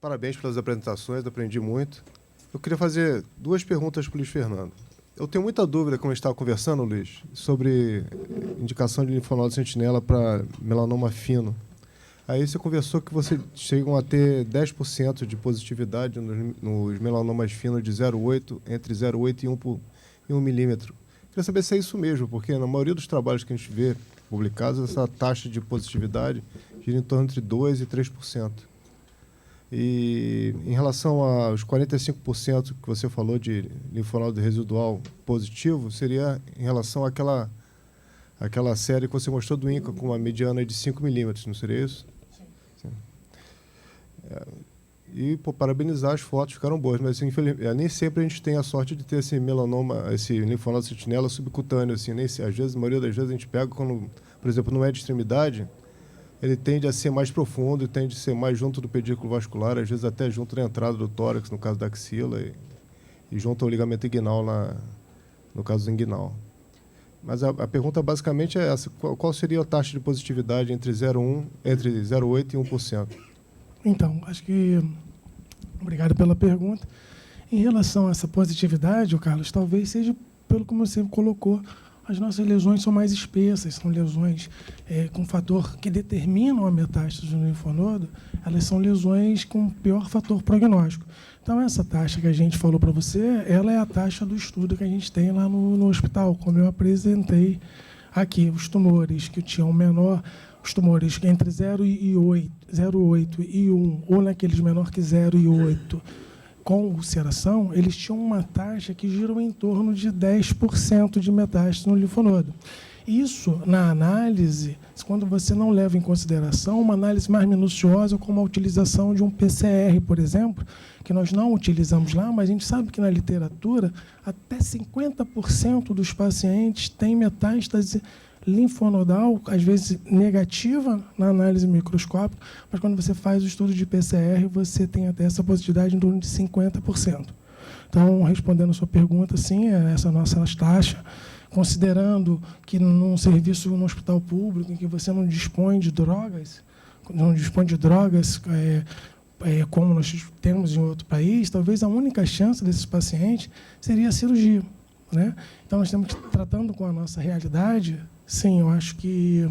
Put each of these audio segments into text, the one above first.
Parabéns pelas apresentações, aprendi muito. Eu queria fazer duas perguntas para o Luiz Fernando. Eu tenho muita dúvida, como a gente estava conversando, Luiz, sobre indicação de linfonodo sentinela para melanoma fino. Aí você conversou que vocês chegam a ter 10% de positividade nos melanomas finos de 0,8, entre 0,8 e 1 milímetro. Queria saber se é isso mesmo, porque na maioria dos trabalhos que a gente vê publicados, essa taxa de positividade gira em torno entre 2% e 3%. E em relação aos 45% que você falou de linfonodo residual positivo, seria em relação àquela série que você mostrou do INCA, com uma mediana de 5 milímetros, não seria isso? Sim. E parabenizar, as fotos ficaram boas, mas infelizmente, nem sempre a gente tem a sorte de ter esse melanoma, esse linfonodo sentinela subcutâneo. Assim, às vezes, a maioria das vezes a gente pega, quando, por exemplo, não é de extremidade, ele tende a ser mais profundo, tende a ser mais junto do pedículo vascular, às vezes até junto da entrada do tórax, no caso da axila, e junto ao ligamento inguinal, no caso do inguinal. Mas a pergunta basicamente é essa: qual seria a taxa de positividade entre 0,8% e 1%? Então, acho que... Obrigado pela pergunta. Em relação a essa positividade, Carlos, talvez seja, pelo como você colocou, as nossas lesões são mais espessas, são lesões com fator que determinam a metástase no linfonodo, elas são lesões com pior fator prognóstico. Então, essa taxa que a gente falou para você, ela é a taxa do estudo que a gente tem lá no hospital, como eu apresentei aqui, os tumores que tinham menor, os tumores entre 0,8 e 1, ou naqueles menor que 0,8, com ulceração, eles tinham uma taxa que gira em torno de 10% de metástase no linfonodo. Isso, na análise, quando você não leva em consideração uma análise mais minuciosa, como a utilização de um PCR, por exemplo, que nós não utilizamos lá, mas a gente sabe que na literatura, até 50% dos pacientes têm metástase linfonodal, às vezes negativa na análise microscópica, mas quando você faz o estudo de PCR, você tem até essa positividade em torno de 50%. Então, respondendo a sua pergunta, sim, é essa nossa taxa, considerando que num serviço, no hospital público, em que você não dispõe de drogas, como nós temos em outro país, talvez a única chance desses pacientes seria a cirurgia, né? Então, nós estamos tratando com a nossa realidade. Sim, eu acho que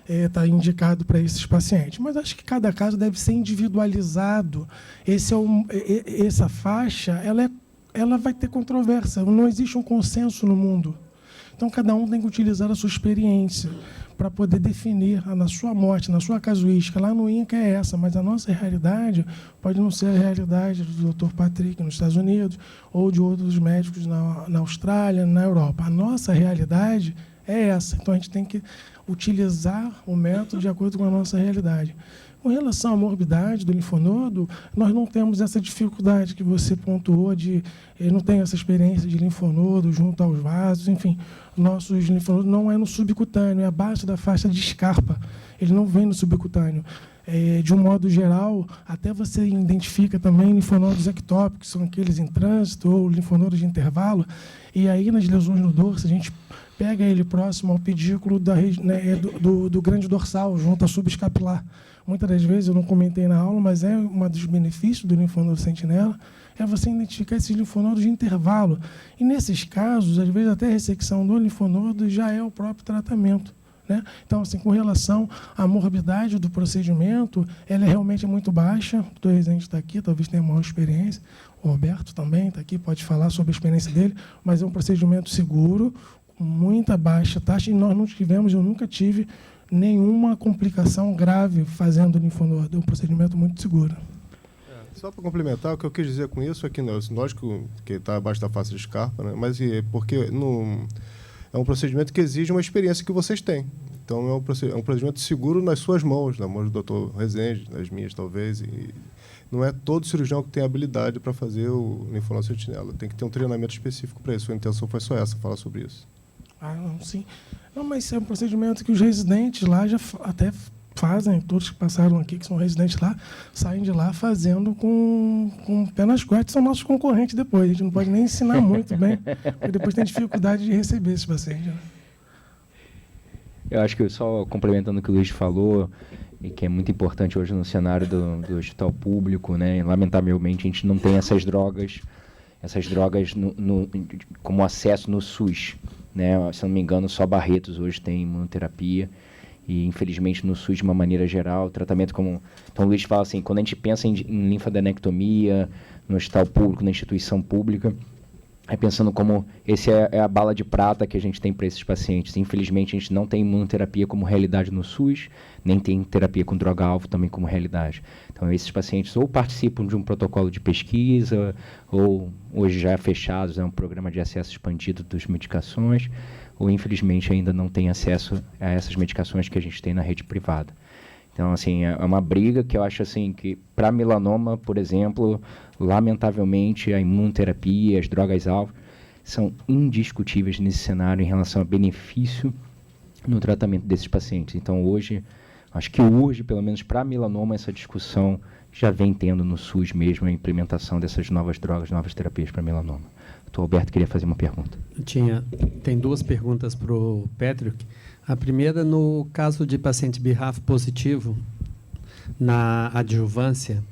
está indicado para esses pacientes. Mas acho que cada caso deve ser individualizado. Essa faixa, ela vai ter controvérsia. Não existe um consenso no mundo. Então, cada um tem que utilizar a sua experiência para poder definir na sua morte, na sua casuística. Lá no INCA é essa, mas a nossa realidade pode não ser a realidade do Dr. Patrick nos Estados Unidos ou de outros médicos na Austrália, na Europa. A nossa realidade é essa. Então, a gente tem que utilizar o método de acordo com a nossa realidade. Com relação à morbidade do linfonodo, nós não temos essa dificuldade que você pontuou de não tem essa experiência de linfonodo junto aos vasos, enfim, nossos linfonodos não é no subcutâneo, é abaixo da faixa de escarpa, ele não vem no subcutâneo. De um modo geral, até você identifica também linfonodos ectópicos, que são aqueles em trânsito, ou linfonodos de intervalo, e aí nas lesões no dorso, a gente pega ele próximo ao pedículo do grande dorsal, junto à subescapular. Muitas das vezes, eu não comentei na aula, mas é um dos benefícios do linfonodo sentinela, é você identificar esses linfonodos de intervalo. E, nesses casos, às vezes, até a ressecção do linfonodo já é o próprio tratamento, né? Então, assim, com relação à morbidade do procedimento, ela realmente é muito baixa. O doutor Rezende está aqui, talvez tenha maior experiência. O Roberto também está aqui, pode falar sobre a experiência dele, mas é um procedimento seguro, com muita baixa taxa, e nós não tivemos, eu nunca tive nenhuma complicação grave fazendo linfonodo. É um procedimento muito seguro. Só para complementar, o que eu quis dizer com isso é que, lógico que está abaixo da face de escarpa, né? Mas porque é um procedimento que exige uma experiência que vocês têm. Então, é um procedimento seguro nas suas mãos, na mão do doutor Rezende, nas minhas, talvez. E não é todo cirurgião que tem habilidade para fazer o linfonodo sentinela. Tem que ter um treinamento específico para isso. A intenção foi só essa, falar sobre isso. Ah, não, sim. Não, mas é um procedimento que os residentes lá já até fazem, todos que passaram aqui, que são residentes lá, saem de lá fazendo com o pé nas costas, são nossos concorrentes depois. A gente não pode nem ensinar muito bem, porque depois tem dificuldade de receber esses pacientes. Né? Eu acho que só complementando o que o Luiz falou, e que é muito importante hoje no cenário do hospital público, né? Lamentavelmente a gente não tem essas drogas como acesso no SUS, né? Se não me engano, só Barretos hoje tem imunoterapia. E, infelizmente, no SUS, de uma maneira geral, o tratamento como... Então, o Luiz fala assim, quando a gente pensa em linfadenectomia, no hospital público, na instituição pública, é pensando como esse é a bala de prata que a gente tem para esses pacientes. Infelizmente, a gente não tem imunoterapia como realidade no SUS, nem tem terapia com droga-alvo também como realidade. Então, esses pacientes ou participam de um protocolo de pesquisa, ou hoje já fechados, um programa de acesso expandido das medicações, ou, infelizmente, ainda não tem acesso a essas medicações que a gente tem na rede privada. Então, assim, é uma briga que eu acho assim que, para melanoma, por exemplo, lamentavelmente, a imunoterapia, as drogas-alvo, são indiscutíveis nesse cenário em relação a benefício no tratamento desses pacientes. Então, hoje, acho que hoje, pelo menos para melanoma, essa discussão já vem tendo no SUS mesmo a implementação dessas novas drogas, novas terapias para melanoma. O Alberto queria fazer uma pergunta. Tem duas perguntas para o Patrick. A primeira, no caso de paciente BRAF positivo, na adjuvância,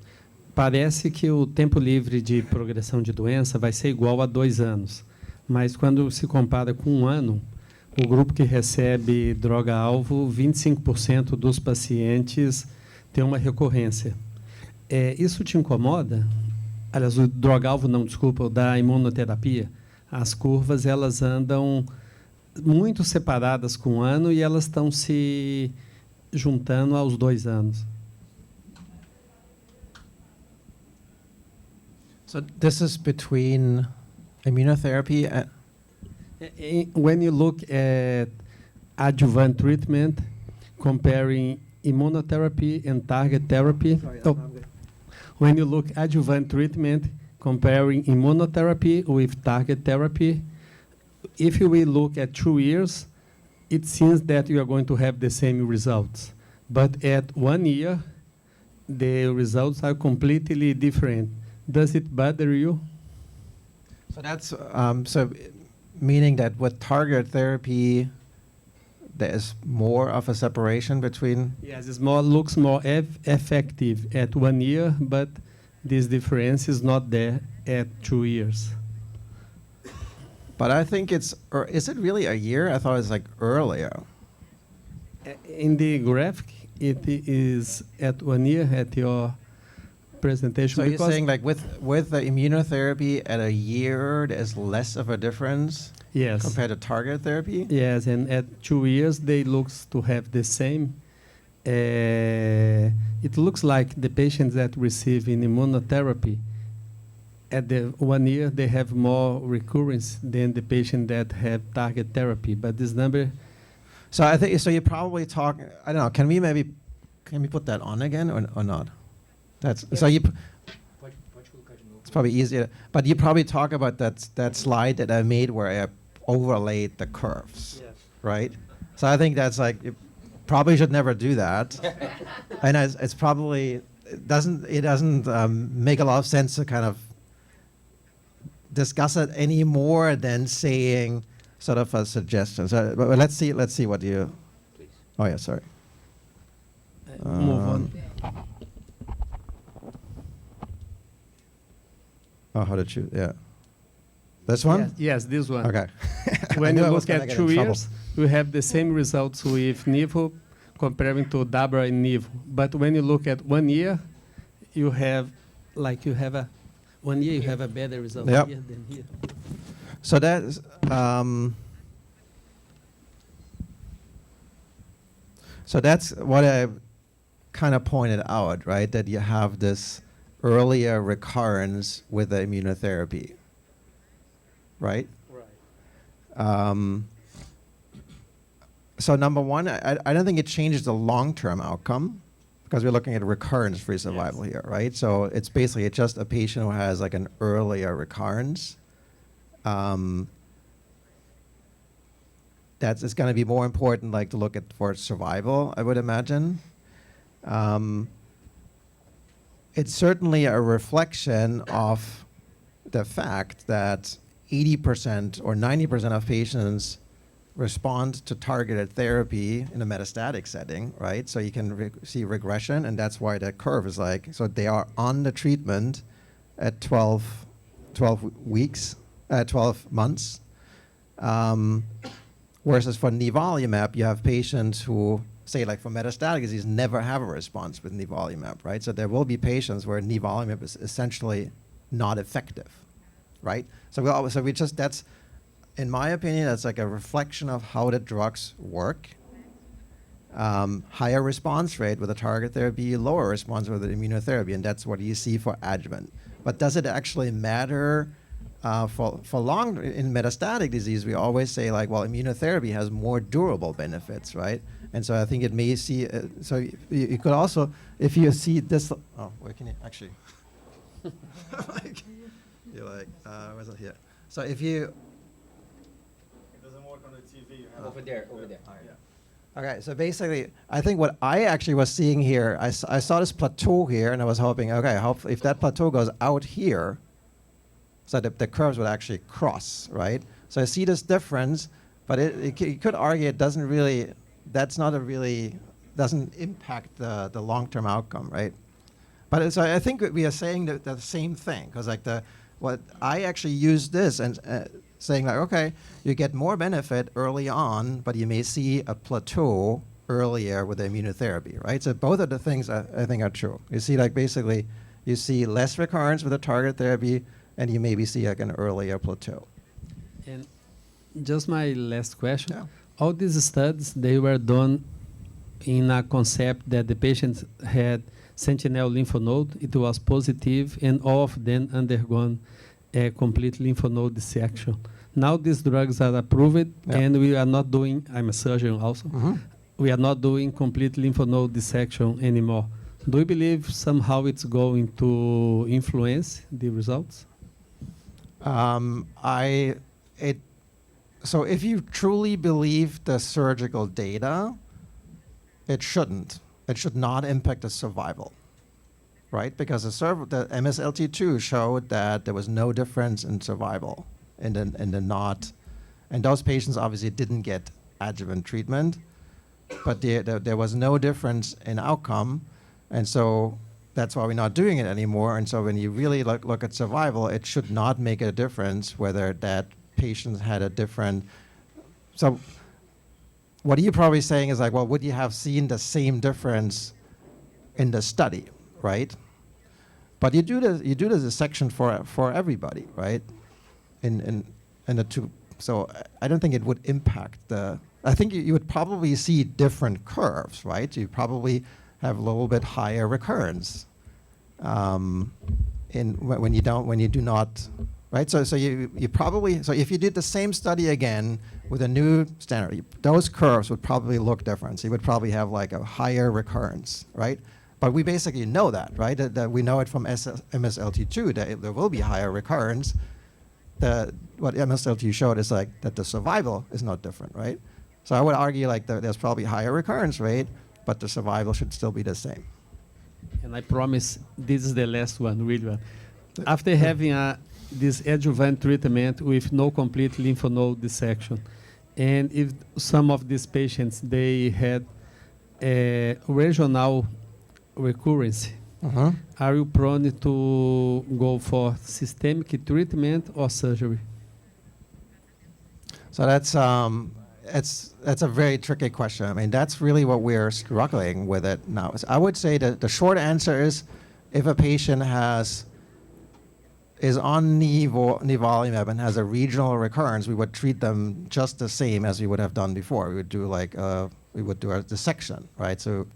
parece que o tempo livre de progressão de doença vai ser igual a 2 anos. Mas, quando se compara com 1 ano, o grupo que recebe droga-alvo, 25% dos pacientes tem uma recorrência. Isso te incomoda? Aliás, o droga-alvo, não, desculpa, o da imunoterapia. As curvas, elas andam muito separadas com 1 ano e elas estão se juntando aos 2 anos. So this is between immunotherapy and... When you look at adjuvant treatment, comparing immunotherapy and target therapy, when you look adjuvant treatment, comparing immunotherapy with target therapy, if we look at 2 years, it seems that you are going to have the same results. But at 1 year, the results are completely different. Does it bother you? So that's meaning that with target therapy, there is more of a separation between... Yes, it looks more effective at 1 year, but this difference is not there at 2 years. But I think is it really a year? I thought it was like earlier. In the graphic, it is at 1 year at your presentation. So you're saying like with the immunotherapy at a year, there's less of a difference? Yes. Compared to target therapy? Yes, and at 2 years, they looks to have the same. It looks like the patients that receive in immunotherapy, at the 1 year, they have more recurrence than the patient that have target therapy. But this number... So I think, so you're probably talking, I don't know, can we put that on again or not? So you... It's probably easier. But you probably talk about that slide that I made where I overlaid the curves, Yes. right? So I think that's like, you probably should never do that. And it's probably, it doesn't make a lot of sense to kind of discuss it any more than saying sort of a suggestion. So but let's see what you... Please. Oh yeah, sorry. Move on. Oh, how did you... Yeah. This one? Yes, this one. Okay. When I knew you I was look gonna at get 2 in trouble. years, you have the same results with Nivo comparing to Dabra and Nivo. But when you look at 1 year, you have a 1 year, you have a better result Yep. here than here. So that's what I kind of pointed out, right? That you have this earlier recurrence with the immunotherapy, right? Right. So number one, I don't think it changes the long-term outcome because we're looking at recurrence-free survival here, right? So it's basically just a patient who has like an earlier recurrence. It's going to be more important, like to look at for survival, I would imagine. It's certainly a reflection of the fact that 80% or 90% of patients respond to targeted therapy in a metastatic setting, right? So you can see regression, and that's why that curve is like, so they are on the treatment at 12 weeks, 12 months. Whereas for nivolumab, you have patients who, say like for metastatic disease, never have a response with nivolumab, right? So there will be patients where nivolumab is essentially not effective, right? So that's, in my opinion, that's like a reflection of how the drugs work. Higher response rate with a target therapy, lower response with the immunotherapy, and that's what you see for adjuvant. But does it actually matter for long in metastatic disease? We always say like, well, immunotherapy has more durable benefits, right? And so I think it may see. So you could also, if you see this. Oh, where can you actually? Like, you're like, where's it here? So if you. Over there. Okay, so basically, I think what I actually was seeing here, I saw this plateau here, and I was hoping, okay, if that plateau goes out here, so that the curves would actually cross, right? So I see this difference, but you could argue it doesn't really, doesn't impact the long-term outcome, right? But so I think we are saying the same thing, because like what I actually use this and saying like, okay, you get more benefit early on, but you may see a plateau earlier with the immunotherapy, right? So both of the things I think are true. You see like basically, you see less recurrence with the target therapy, and you maybe see like an earlier plateau. And just my last question. Yeah. All these studies, they were done in a concept that the patient had sentinel lymph node, it was positive, and all of them undergone a complete lymph node dissection. Now these drugs are approved, and we are not doing, I'm a surgeon also, we are not doing complete lymph node dissection anymore. Do you believe somehow it's going to influence the results? So if you truly believe the surgical data, it shouldn't. It should not impact the survival, right? Because the MSLT2 showed that there was no difference in survival in the not, and those patients obviously didn't get adjuvant treatment, but there was no difference in outcome, and so that's why we're not doing it anymore. And so when you really look at survival, it should not make a difference whether that patient had a different. So what you're probably saying is like, well, would you have seen the same difference in the study, right? But you do the dissection for everybody, right? In the two. So I don't think it would impact the. I think you would probably see different curves, right? You probably have a little bit higher recurrence when you do not, right? So you probably, so if you did the same study again with a new standard, those curves would probably look different. So you would probably have like a higher recurrence, right? But we basically know that, right? That we know it from MSLT2 that there will be higher recurrence. What MSLT showed is like that the survival is not different, right? So I would argue like there's probably higher recurrence rate, but the survival should still be the same. And I promise this is the last one, really one. After having this adjuvant treatment with no complete lymph node dissection, and if some of these patients, they had a regional recurrence, are you prone to go for systemic treatment or surgery? So that's a very tricky question. I mean, that's really what we're struggling with it now. So I would say that the short answer is, if a patient is on nivolumab and has a regional recurrence, we would treat them just the same as we would have done before. We would do a dissection, right? So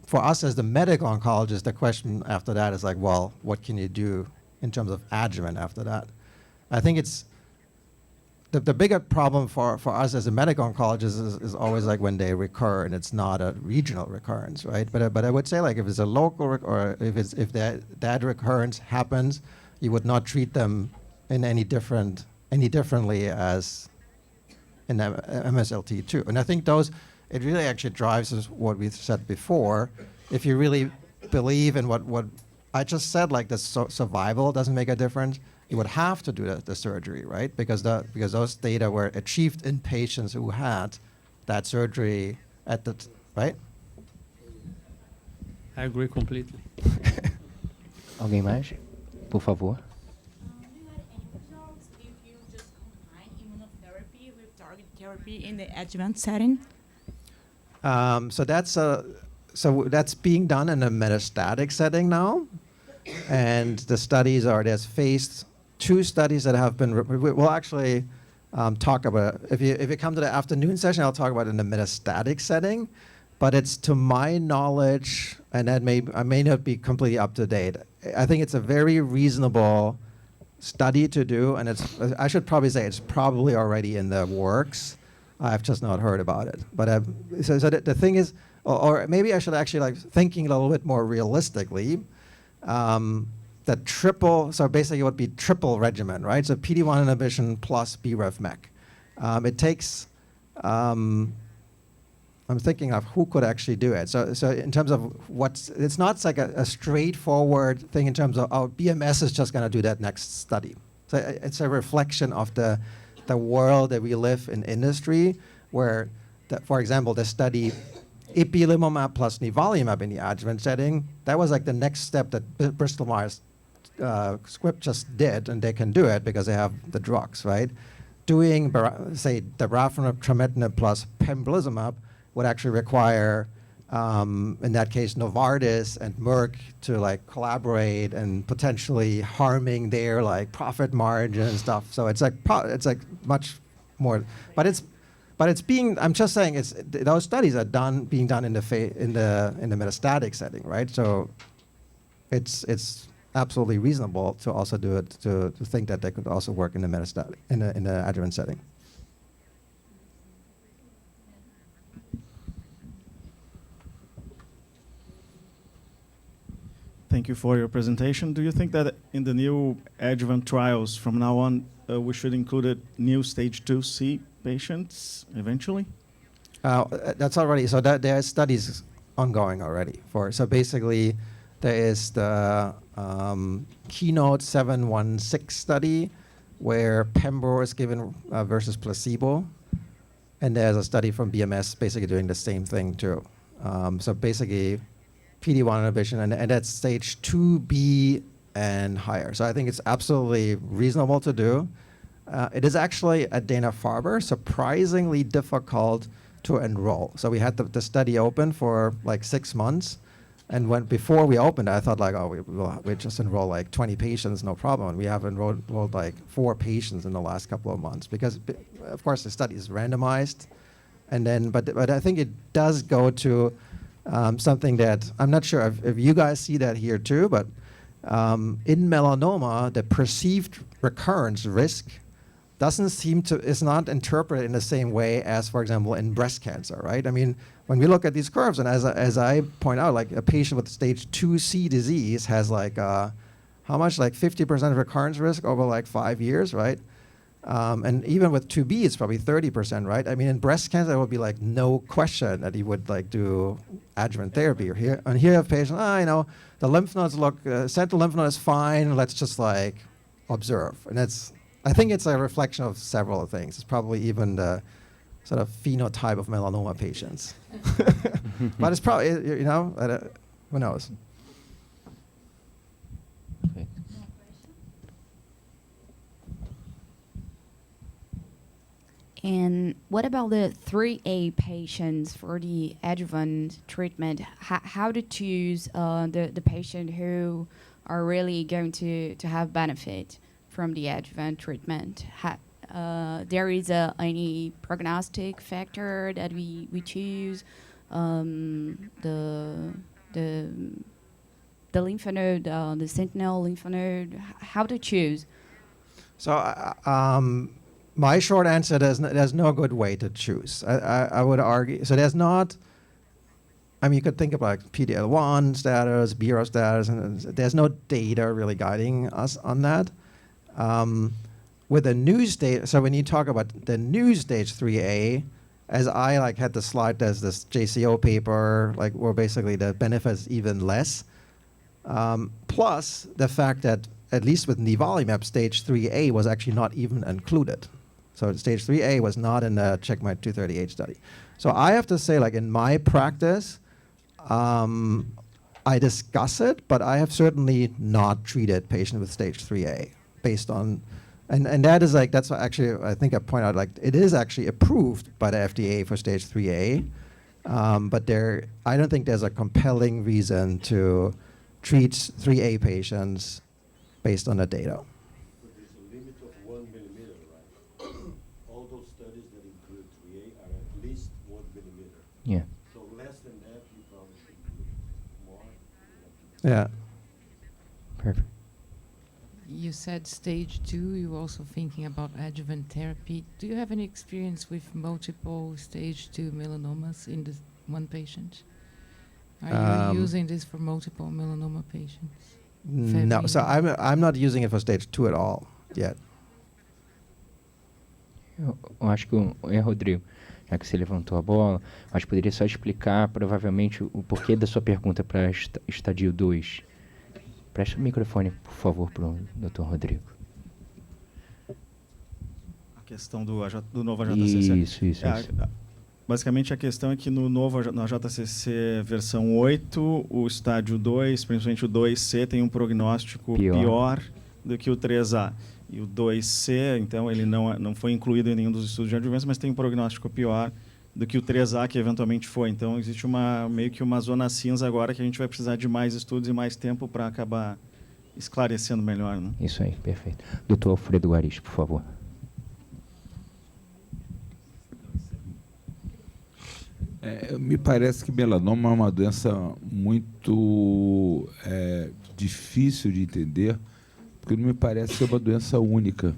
for us as the medical oncologist, the question after that is like, well, what can you do in terms of adjuvant after that? I think it's the bigger problem for us as a medical oncologist is always like when they recur and it's not a regional recurrence, right? But I would say like if it's a local or if that recurrence happens, you would not treat them in any differently as in MSLT2. And I think it really actually drives us what we said before. If you really believe in what I just said, like the survival doesn't make a difference, you would have to do the surgery, right? Because those data were achieved in patients who had that surgery at the right. I agree completely. Alguém mais? Por favor. Do you have any results if you just combine immunotherapy with targeted therapy in the adjuvant setting? So that's being done in a metastatic setting now, and the studies there's phase 2 studies that have been. We'll actually talk about if you come to the afternoon session. I'll talk about it in the metastatic setting, but it's to my knowledge, and that I may not be completely up to date. I think it's a very reasonable study to do, and I should probably say it's probably already in the works. I've just not heard about it. But so the thing is, or maybe I should actually like thinking a little bit more realistically. The triple, so basically it would be triple regimen, right? So PD-1 inhibition plus BRAF/MEK. It takes. I'm thinking of who could actually do it. So in terms of it's not like a straightforward thing in terms of, BMS is just going to do that next study. So it's a reflection of the world that we live in industry, where, for example, the study ipilimumab plus nivolumab in the adjuvant setting, that was like the next step that Bristol Myers Squibb just did, and they can do it because they have the drugs, right? Doing, say, dabrafenib, trametinib plus pembrolizumab would actually require, in that case, Novartis and Merck to like collaborate and potentially harming their like profit margin and stuff. So it's like much more, but it's being. I'm just saying those studies are being done in the metastatic setting, right? So it's absolutely reasonable to also do it to think that they could also work in the metastatic in the adjuvant setting. Thank you for your presentation. Do you think that in the new adjuvant trials from now on, we should include new stage 2C patients eventually? That's already, so there are studies ongoing already. So basically, there is the Keynote 716 study where Pembro is given versus placebo. And there's a study from BMS basically doing the same thing too. So basically, PD-1 inhibition, and that's stage 2B and higher. So I think it's absolutely reasonable to do. It is actually at Dana-Farber surprisingly difficult to enroll. So we had the study open for like 6 months, and before we opened, I thought like, we just enroll like 20 patients, no problem. And we have enrolled like 4 patients in the last couple of months because, of course, the study is randomized, and then but I think it does go to something that I'm not sure if you guys see that here too, but in melanoma, the perceived recurrence risk is not interpreted in the same way as, for example, in breast cancer, right? I mean, when we look at these curves, and as I point out, like a patient with stage 2C disease has like, how much, like 50% recurrence risk over like 5 years, right? And even with 2B, it's probably 30%, right? I mean, in breast cancer, it would be like no question that you would like do adjuvant therapy. Here you have patients, the lymph nodes look, central lymph node is fine, let's just like observe. And I think it's a reflection of several things. It's probably even the sort of phenotype of melanoma patients. But it's probably, who knows? And what about the 3A patients for the adjuvant treatment? How to choose the patient who are really going to have benefit from the adjuvant treatment? There is any prognostic factor that we choose? The lymph node, the sentinel lymph node. How to choose? So my short answer, there's no good way to choose. I would argue. So there's not. I mean, you could think about like PD-L1 status, BRAF status, and there's no data really guiding us on that. With the new stage, so when you talk about the new stage 3A, as I like had the slide, there's this JCO paper, like where basically the benefits even less. Plus the fact that at least with nivolumab, stage 3A was actually not even included. So stage 3A was not in the Checkmate 238 study. So I have to say, like in my practice, I discuss it, but I have certainly not treated patients with stage 3A based on, and that is like, that's what actually, I think I point out, like it is actually approved by the FDA for stage 3A, but I don't think there's a compelling reason to treat 3A patients based on the data. But there's a limit of 1 millimeter, right? All those studies that include 3A are at least 1 millimeter. Yeah. So less than that, you probably should do more. Yeah. Perfect. You said stage 2, you're also thinking about adjuvant therapy. Do you have any experience with multiple stage 2 melanomas in this one patient? Are you using this for multiple melanoma patients? No, so I'm not using it for stage 2 at all yet. Eu acho que Rodrigo, já que você levantou a bola, acho que poderia só explicar provavelmente o porquê da sua pergunta para estadio 2. Preste o microfone, por favor, para o Dr. Rodrigo. A questão do novo AJCC. Isso. Basicamente, a questão é que no AJCC versão 8, o estádio 2, principalmente o 2C, tem um prognóstico pior do que o 3A. E o 2C, então, ele não foi incluído em nenhum dos estudos de adjuvância, mas tem um prognóstico pior do que o 3A, que eventualmente foi. Então, existe meio que uma zona cinza agora que a gente vai precisar de mais estudos e mais tempo para acabar esclarecendo melhor. Né? Isso aí, perfeito. Dr. Alfredo Guaris, por favor. Me parece que melanoma é uma doença muito difícil de entender, porque não me parece ser uma doença única.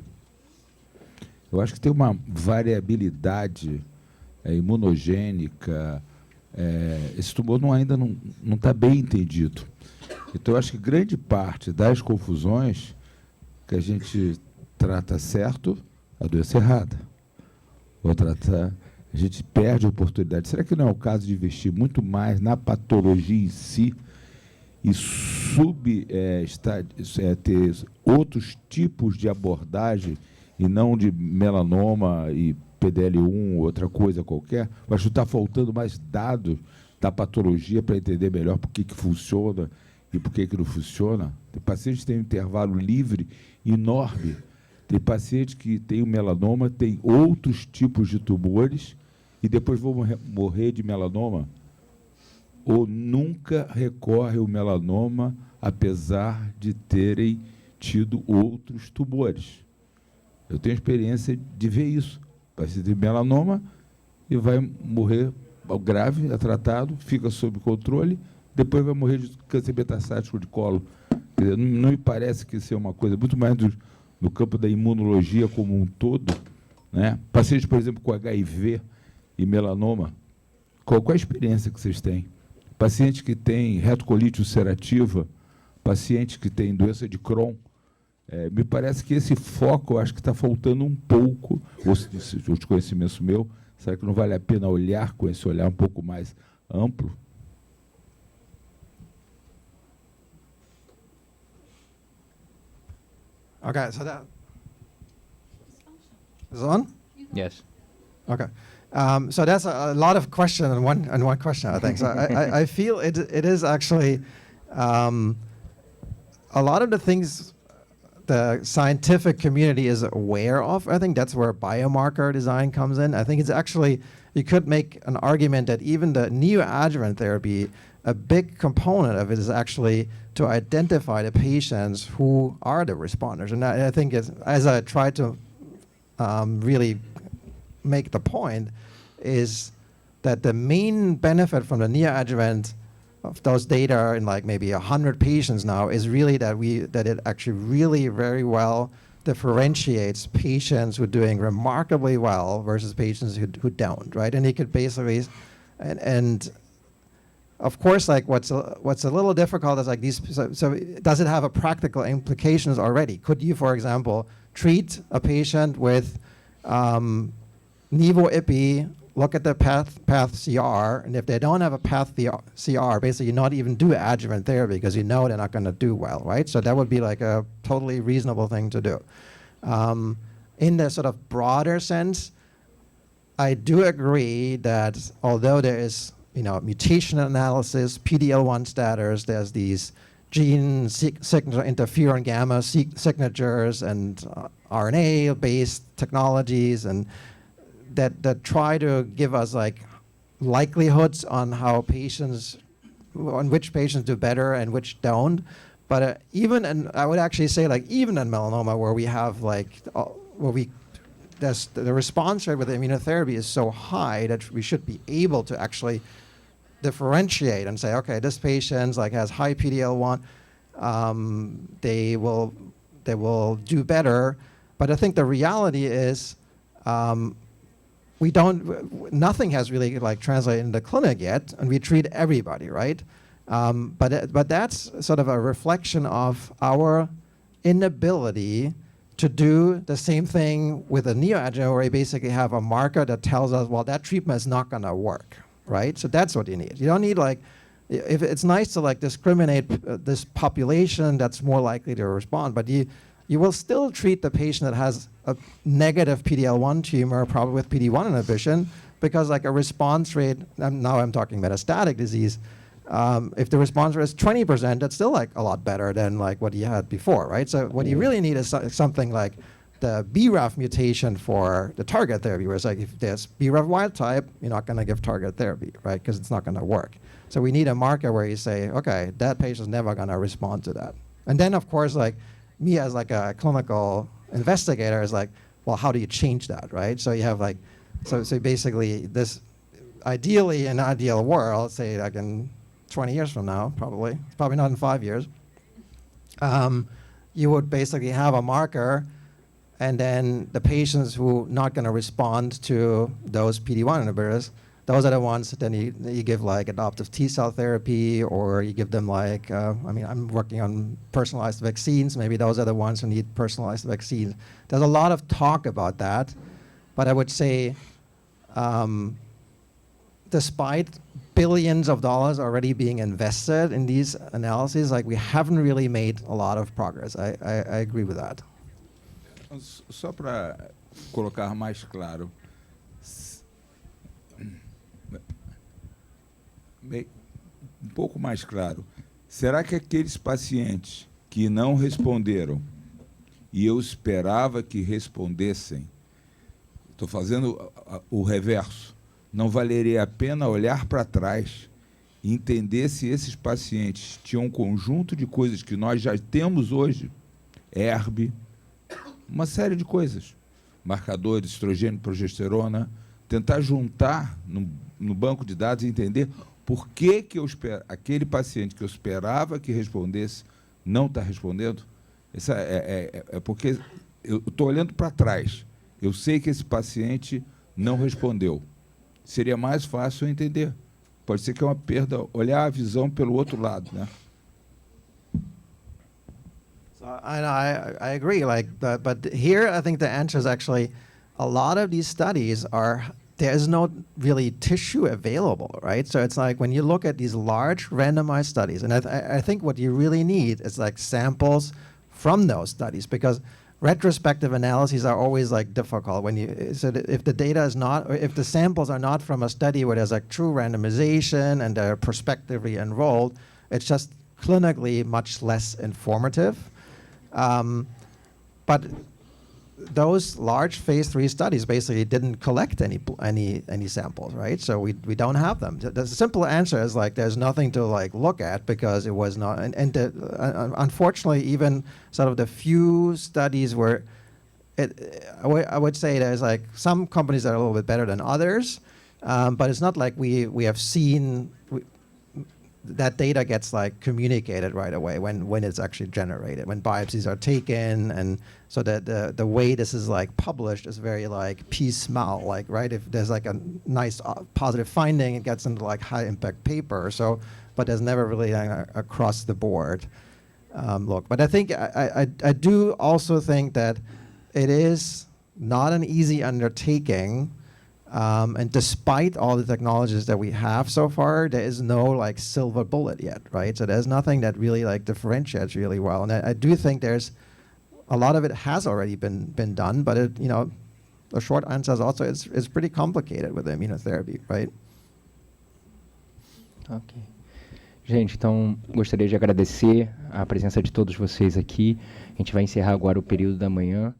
Eu acho que tem uma variabilidade imunogênica. Esse tumor ainda não está bem entendido. Então, eu acho que grande parte das confusões que a gente trata certo, a doença errada. Ou trata... A gente perde a oportunidade. Será que não é o caso de investir muito mais na patologia em si e ter outros tipos de abordagem e não de melanoma e PDL1 ou outra coisa qualquer? Eu acho que está faltando mais dados da patologia para entender melhor por que funciona e por que não funciona. Tem pacientes que têm um intervalo livre enorme. Tem pacientes que têm o melanoma, tem outros tipos de tumores e depois vão morrer de melanoma, ou nunca recorre ao melanoma, apesar de terem tido outros tumores. Eu tenho experiência de ver isso. O paciente tem melanoma e vai morrer grave, é tratado, fica sob controle, depois vai morrer de câncer metastático de colo. Quer dizer, não me parece que isso é uma coisa muito mais do campo da imunologia como um todo, né? Pacientes, por exemplo, com HIV e melanoma, qual a experiência que vocês têm? Paciente que tem retocolite ulcerativa, paciente que tem doença de Crohn, me parece que esse foco, eu acho que está faltando um pouco, os conhecimentos meus, será que não vale a pena olhar com esse olhar um pouco mais amplo? Okay, so that is on? Yes. Okay. So that's a lot of question and one question, I think. So I feel it is actually a lot of the things the scientific community is aware of. I think that's where biomarker design comes in. I think it's actually, you could make an argument that even the neoadjuvant therapy, a big component of it is actually to identify the patients who are the responders. And I think as I try to really make the point, is that the main benefit from the neoadjuvant of those data in like maybe 100 patients now is really that it actually really very well differentiates patients who are doing remarkably well versus patients who don't, right? And you could basically, and of course, like what's a little difficult is like these. So does it have a practical implications already? Could you, for example, treat a patient with Nivo-Ipi look at the path CR, and if they don't have a path CR, basically you not even do adjuvant therapy because you know they're not going to do well, right? So that would be like a totally reasonable thing to do. In the sort of broader sense, I do agree that although there is, mutation analysis, PD-L1 status, there's these gene signature interferon gamma signatures and RNA-based technologies and that try to give us like likelihoods on which patients do better and which don't. But I would actually say like even in melanoma where we have like the response rate with immunotherapy is so high that we should be able to actually differentiate and say, okay, this patient like has high PD-L1, they will do better. But I think the reality is nothing has really like translated in the clinic yet, and we treat everybody, right? But that's sort of a reflection of our inability to do the same thing with a neoadjuvant where you basically have a marker that tells us, well, that treatment is not going to work, right? So that's what you need. You don't need like, if it's nice to like discriminate this population that's more likely to respond, but you will still treat the patient that has a negative PD-L1 tumor, probably with PD-1 inhibition, because like a response rate, now I'm talking metastatic disease, if the response rate is 20%, that's still like a lot better than like what you had before, right? So what you really need is something like the BRAF mutation for the target therapy, where it's like if there's BRAF wild type, you're not going to give target therapy, right? Because it's not going to work. So we need a marker where you say, okay, that patient's never going to respond to that. And then of course, like me as like a clinical investigator is like, well, how do you change that, right? So you have like, so basically this, ideally in an ideal world, say like in 20 years from now, probably not in 5 years, you would basically have a marker, and then the patients who not going to respond to those PD-1 inhibitors, those are the ones that then you give like adoptive T-cell therapy, or you give them like, I'm working on personalized vaccines. Maybe those are the ones who need personalized vaccines. There's a lot of talk about that, but I would say, despite billions of dollars already being invested in these analyses, like we haven't really made a lot of progress. I agree with that. Só para colocar mais claro, pouco mais claro, será que aqueles pacientes que não responderam e eu esperava que respondessem, estou fazendo o reverso, não valeria a pena olhar para trás e entender se esses pacientes tinham um conjunto de coisas que nós já temos hoje, ERB, uma série de coisas, marcadores, estrogênio, progesterona, tentar juntar no banco de dados e entender por que aquele paciente que eu esperava que respondesse não está respondendo. Essa é porque eu estou olhando para trás, eu sei que esse paciente não respondeu. Seria mais fácil eu entender. Pode ser que é uma perda, olhar a visão pelo outro lado, né? So I agree, but here I think the answer is actually a lot of these studies there's no really tissue available, right? So it's like when you look at these large randomized studies, and I think what you really need is like samples from those studies, because retrospective analyses are always like difficult if the data is not, or if the samples are not from a study where there's like true randomization and they're prospectively enrolled, it's just clinically much less informative. But those large phase 3 studies basically didn't collect any samples, right? So we don't have them. The simple answer is like there's nothing to like look at because it was not, unfortunately even sort of the few studies where I would say there's like some companies that are a little bit better than others, but it's not like we have seen that data gets like communicated right away when it's actually generated, when biopsies are taken, and so that the way this is like published is very like piecemeal, like, right? If there's like a nice positive finding, it gets into like high impact paper. So, but there's never really across the board look. But I think I do also think that it is not an easy undertaking And despite all the technologies that we have so far, there is no like silver bullet yet, right? So there's nothing that really like differentiates really well. And I do think there's a lot of it has already been done, but it, you know, the short answer is also it's pretty complicated with immunotherapy, right? Ok. Gente, então gostaria de agradecer a presença de todos vocês aqui. A gente vai encerrar agora o período da manhã.